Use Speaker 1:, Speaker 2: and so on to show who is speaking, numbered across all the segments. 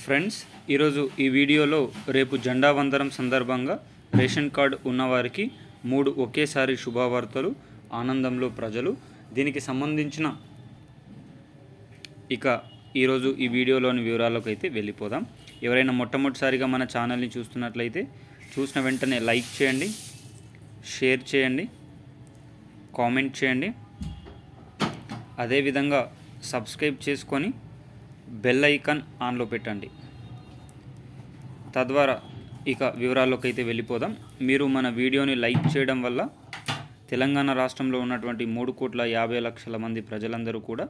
Speaker 1: Friends, ఈరోజు ఈ వీడియోలో రేపు జెండా వందనం సందర్భంగా రేషన్ కార్డు ఉన్నవారికి 3 ఒకేసారి శుభవార్తలు, ఆనందంలో ప్రజలు. దీనికి సంబంధించిన ఈరోజు ఈ వీడియోలోని వివరాలకు అయితే వెళ్ళిపోదాం. ఎవరైనా మొట్టమొదటిసారిగా మన ఛానల్ని చూస్తున్నట్లయితే చూసిన వెంటనే లైక్ చేయండి, షేర్ చేయండి, కామెంట్ చేయండి. అదేవిధంగా సబ్స్క్రైబ్ చేసుకొని బెల్ ఐకాన్ ఆన్లో పెట్టండి. తద్వారా వివరాల్లోకి అయితే వెళ్ళిపోదాం. మీరు మన వీడియోని లైక్ చేయడం వల్ల తెలంగాణ రాష్ట్రంలో ఉన్నటువంటి 3,50,00,000 మంది ప్రజలందరూ కూడా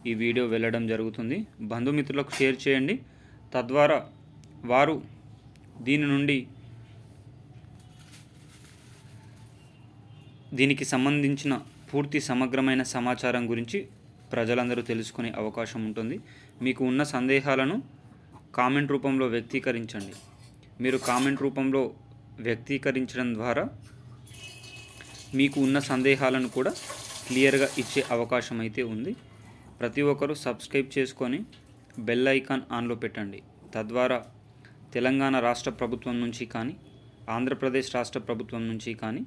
Speaker 1: ఈ వీడియో వెళ్ళడం జరుగుతుంది. బంధుమిత్రులకు షేర్ చేయండి. తద్వారా వారు దీనికి సంబంధించిన పూర్తి సమగ్రమైన సమాచారం గురించి ప్రజలందరూ తెలుసుకునే అవకాశం ఉంటుంది. మీకు ఉన్న సందేహాలను కామెంట్ రూపంలో వ్యక్తీకరించండి. మీరు కామెంట్ రూపంలో వ్యక్తీకరించడం ద్వారా మీకు ఉన్న సందేహాలను కూడా క్లియర్గా ఇచ్చే అవకాశం అయితే ఉంది. ప్రతి ఒక్కరూ సబ్స్క్రైబ్ చేసుకొని బెల్ ఐకాన్ ఆన్లో పెట్టండి. తద్వారా తెలంగాణ రాష్ట్ర ప్రభుత్వం నుంచి కానీ, ఆంధ్రప్రదేశ్ రాష్ట్ర ప్రభుత్వం నుంచి కానీ,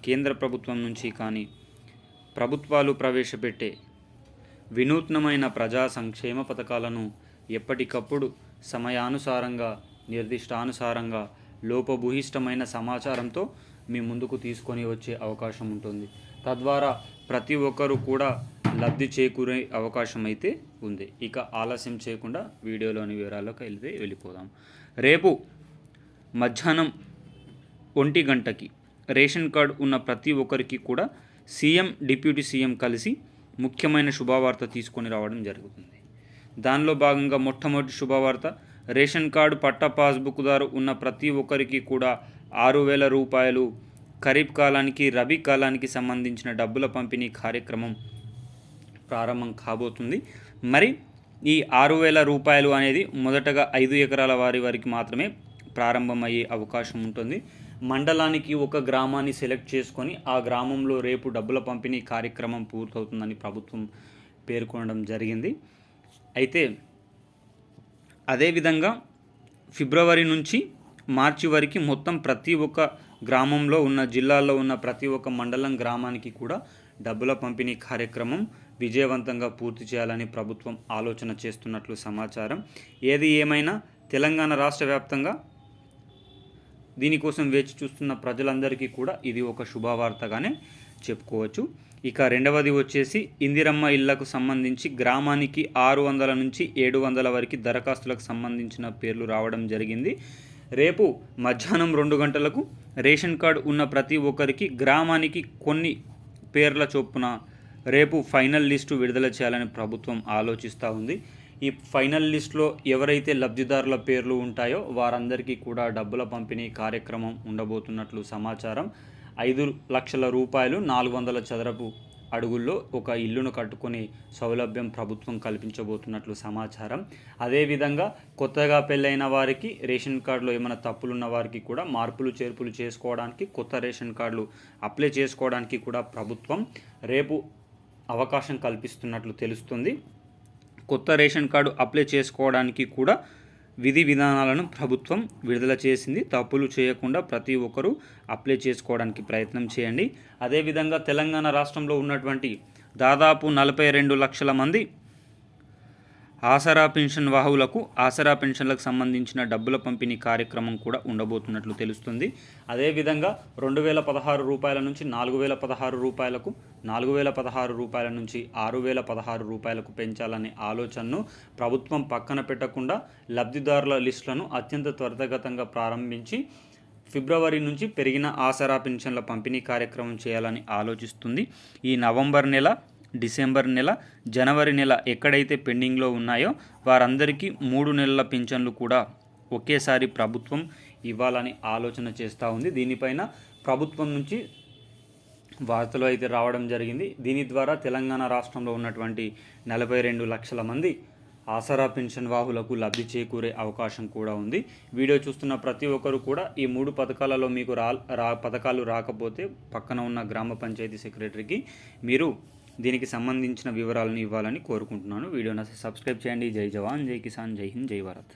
Speaker 1: కేంద్ర ప్రభుత్వం నుంచి కానీ ప్రభుత్వాలు ప్రవేశపెట్టే వినూత్నమైన ప్రజా సంక్షేమ పథకాలను ఎప్పటికప్పుడు సమయానుసారంగా, నిర్దిష్టానుసారంగా, లోపభూయిష్టమైన సమాచారంతో మీ ముందుకు తీసుకొని వచ్చే అవకాశం ఉంటుంది. తద్వారా ప్రతి ఒక్కరూ కూడా లబ్ధి చేకూరే అవకాశం అయితే ఉంది. ఆలస్యం చేయకుండా వీడియోలోని వివరాల్లోకి వెళ్ళిపోదాం. రేపు మధ్యాహ్నం 1 గంటకి రేషన్ కార్డు ఉన్న ప్రతి ఒక్కరికి కూడా సీఎం, డిప్యూటీ సీఎం కలిసి ముఖ్యమైన శుభవార్త తీసుకొని రావడం జరుగుతుంది. దానిలో భాగంగా మొట్టమొదటి శుభవార్త, రేషన్ కార్డు పట్టా పాస్బుక్దారు ఉన్న ప్రతి ఒక్కరికి కూడా 6,000 రూపాయలు ఖరీఫ్ కాలానికి, రబీ కాలానికి సంబంధించిన డబ్బుల పంపిణీ కార్యక్రమం ప్రారంభం కాబోతుంది. మరి ఈ 6,000 రూపాయలు అనేది మొదటగా 5 ఎకరాల వారికి మాత్రమే ప్రారంభమయ్యే అవకాశం ఉంటుంది. మండలానికి ఒక గ్రామాన్ని సెలెక్ట్ చేసుకొని ఆ గ్రామంలో రేపు డబ్బుల పంపిణీ కార్యక్రమం పూర్తవుతుందని ప్రభుత్వం పేర్కొనడం జరిగింది. అయితే అదేవిధంగా ఫిబ్రవరి నుంచి మార్చి వరకు మొత్తం ప్రతి ఒక్క గ్రామంలో ఉన్న, జిల్లాల్లో ఉన్న ప్రతి ఒక్క మండలం, గ్రామానికి కూడా డబ్బుల పంపిణీ కార్యక్రమం విజయవంతంగా పూర్తి చేయాలని ప్రభుత్వం ఆలోచన చేస్తున్నట్లు సమాచారం. ఏది ఏమైనా తెలంగాణ రాష్ట్ర వ్యాప్తంగా దీనికోసం వేచి చూస్తున్న ప్రజలందరికీ కూడా ఇది ఒక శుభవార్తగానే చెప్పుకోవచ్చు. రెండవది వచ్చేసి ఇందిరమ్మ ఇళ్లకు సంబంధించి గ్రామానికి 600 నుంచి 700 వరకు దరఖాస్తులకు సంబంధించిన పేర్లు రావడం జరిగింది. రేపు మధ్యాహ్నం 2 గంటలకు రేషన్ కార్డు ఉన్న ప్రతి ఒక్కరికి గ్రామానికి కొన్ని పేర్ల చొప్పున రేపు ఫైనల్ లిస్టు విడుదల చేయాలని ప్రభుత్వం ఆలోచిస్తూ ఉంది. ఈ ఫైనల్ లిస్టులో ఎవరైతే లబ్ధిదారుల పేర్లు ఉంటాయో వారందరికీ కూడా డబ్బుల పంపిణీ కార్యక్రమం ఉండబోతున్నట్లు సమాచారం. 5 లక్షల రూపాయలు 400 చదరపు అడుగుల్లో ఒక ఇల్లును కట్టుకునే సౌలభ్యం ప్రభుత్వం కల్పించబోతున్నట్లు సమాచారం. అదేవిధంగా కొత్తగా పెళ్ళైన వారికి, రేషన్ కార్డులో ఏమైనా తప్పులున్న వారికి కూడా మార్పులు చేర్పులు చేసుకోవడానికి, కొత్త రేషన్ కార్డులు అప్లై చేసుకోవడానికి కూడా ప్రభుత్వం రేపు అవకాశం కల్పిస్తున్నట్లు తెలుస్తుంది. కొత్త రేషన్ కార్డు అప్లై చేసుకోవడానికి కూడా విధి విధానాలను ప్రభుత్వం విడుదల చేసింది. తప్పులు చేయకుండా ప్రతి ఒక్కరూ అప్లై చేసుకోవడానికి ప్రయత్నం చేయండి. అదేవిధంగా తెలంగాణ రాష్ట్రంలో ఉన్నటువంటి దాదాపు 42 లక్షల మంది ఆసరా పెన్షన్ వాహులకు ఆసరా పెన్షన్లకు సంబంధించిన డబ్బుల పంపిణీ కార్యక్రమం కూడా ఉండబోతున్నట్లు తెలుస్తుంది. అదేవిధంగా 2,016 రూపాయల నుంచి 4,016 రూపాయలకు, 4,016 రూపాయల నుంచి 6,016 రూపాయలకు పెంచాలనే ఆలోచనను ప్రభుత్వం పక్కన పెట్టకుండా లబ్ధిదారుల లిస్టులను అత్యంత త్వరితగతంగా ప్రారంభించి ఫిబ్రవరి నుంచి పెరిగిన ఆసరా పెన్షన్ల పంపిణీ కార్యక్రమం చేయాలని ఆలోచిస్తుంది. ఈ నవంబర్ నెల, డిసెంబర్ నెల, జనవరి నెల ఎక్కడైతే పెండింగ్లో ఉన్నాయో వారందరికీ 3 నెలల పింఛన్లు కూడా ఒకేసారి ప్రభుత్వం ఇవ్వాలని ఆలోచన చేస్తూ ఉంది. దీనిపైన ప్రభుత్వం నుంచి వార్తలు అయితే రావడం జరిగింది. దీని ద్వారా తెలంగాణ రాష్ట్రంలో ఉన్నటువంటి 42 లక్షల మంది ఆసరా పెన్షన్ వాహులకు లబ్ధి చేకూరే అవకాశం కూడా ఉంది. వీడియో చూస్తున్న ప్రతి ఒక్కరు కూడా ఈ 3 పథకాలలో మీకు పథకాలు రాకపోతే పక్కన ఉన్న గ్రామ పంచాయతీ సెక్రటరీకి మీరు దీనికి సంబంధించిన వివరాలను ఇవ్వాలని కోరుకుంటున్నాను. వీడియోని సబ్స్క్రైబ్ చేయండి. జై జవాన్, జై కిసాన్, జై హింద్, జై భారత్.